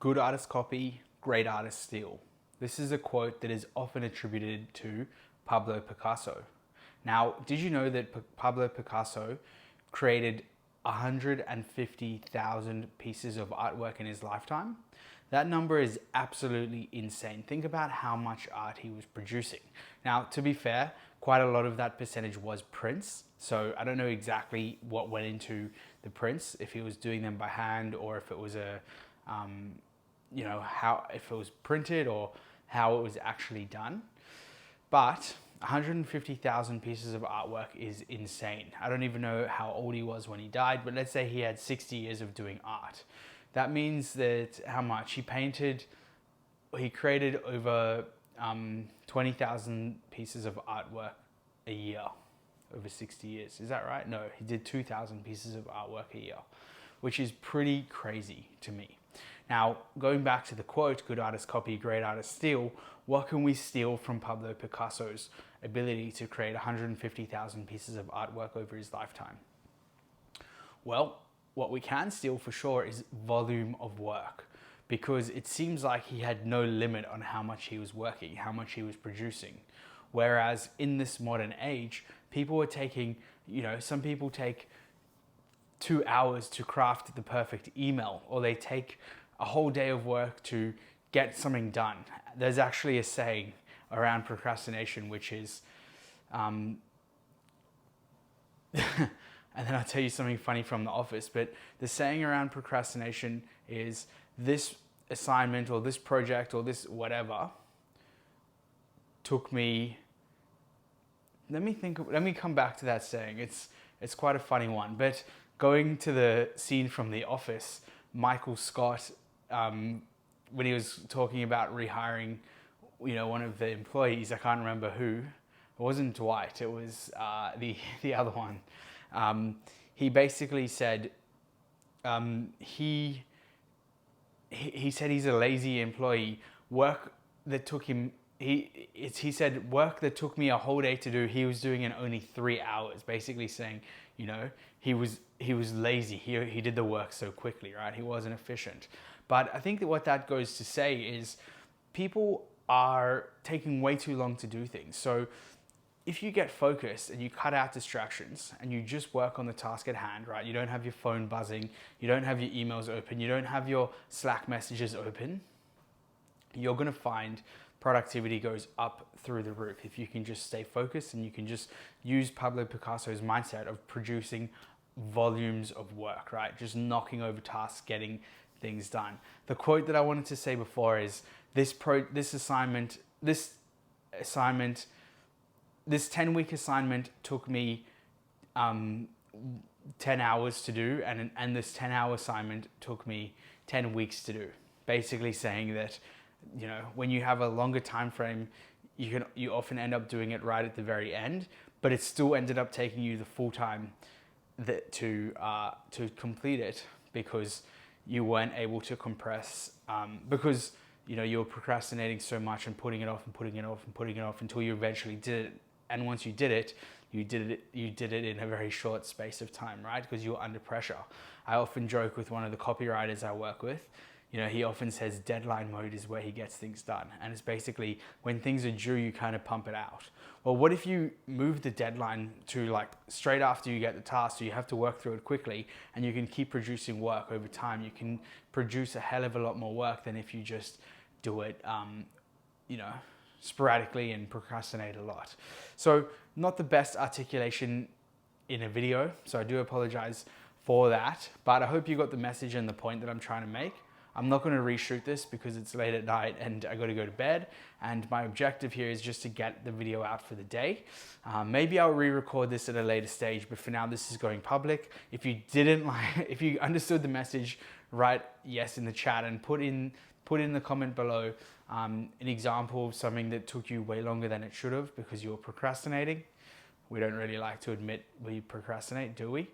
Good artists copy, great artists steal. This is a quote that is often attributed to Pablo Picasso. Now, did you know that Pablo Picasso created 150,000 pieces of artwork in his lifetime? That number is absolutely insane. Think about how much art he was producing. Now, to be fair, quite a lot of that percentage was prints. So I don't know exactly what went into the prints, if he was doing them by hand or if it was if it was printed or how it was actually done. But 150,000 pieces of artwork is insane. I don't even know how old he was when he died, but let's say he had 60 years of doing art. That means that how much he created over 20,000 pieces of artwork a year over 60 years. Is that right? No, he did 2,000 pieces of artwork a year, which is pretty crazy to me. Now, going back to the quote, good artists copy, great artists steal, what can we steal from Pablo Picasso's ability to create 150,000 pieces of artwork over his lifetime? Well, what we can steal for sure is volume of work, because it seems like he had no limit on how much he was working, how much he was producing. Whereas in this modern age, people are taking, some people take 2 hours to craft the perfect email, or they take a whole day of work to get something done. There's actually a saying around procrastination, which is, and then I'll tell you something funny from the office, but the saying around procrastination is this assignment or this project or this whatever took me, let me come back to that saying. It's quite a funny one, but going to the scene from The Office, Michael Scott, when he was talking about rehiring, one of the employees, I can't remember who. It wasn't Dwight. It was the other one. He basically said he said he's a lazy employee. Work that took him. He said work that took me a whole day to do, he was doing in only 3 hours. Basically saying, he was lazy. He did the work so quickly, right? He wasn't efficient. But I think that what that goes to say is people are taking way too long to do things. So if you get focused and you cut out distractions and you just work on the task at hand, right? You don't have your phone buzzing, you don't have your emails open, you don't have your Slack messages open, you're gonna find productivity goes up through the roof if you can just stay focused and you can just use Pablo Picasso's mindset of producing volumes of work, right? Just knocking over tasks, getting things done. The quote that I wanted to say before is this 10-week assignment took me 10 hours to do, and this 10-hour assignment took me 10 weeks to do. Basically saying that, when you have a longer time frame, you often end up doing it right at the very end, but it still ended up taking you the full time to complete it, because you weren't able to compress, because you were procrastinating so much and putting it off until you eventually did it. And once you did it, you did it in a very short space of time, right? Because you were under pressure. I often joke with one of the copywriters I work with. He often says deadline mode is where he gets things done. And it's basically when things are due, you kind of pump it out. Well, what if you move the deadline to like straight after you get the task, so you have to work through it quickly and you can keep producing work over time. You can produce a hell of a lot more work than if you just do it, sporadically and procrastinate a lot. So not the best articulation in a video, so I do apologize for that, but I hope you got the message and the point that I'm trying to make. I'm not going to reshoot this because it's late at night and I got to go to bed, and my objective here is just to get the video out for the day. Maybe I'll re-record this at a later stage, but for now this is going public. If you understood the message, write yes in the chat and put in the comment below an example of something that took you way longer than it should have because you were procrastinating. We don't really like to admit we procrastinate, do we?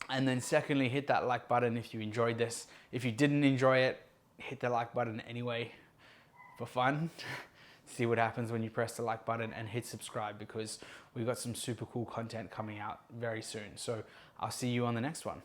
And then secondly, hit that like button if you enjoyed this. If you didn't enjoy it, hit the like button anyway for fun. See what happens when you press the like button, and hit subscribe because we've got some super cool content coming out very soon. So I'll see you on the next one.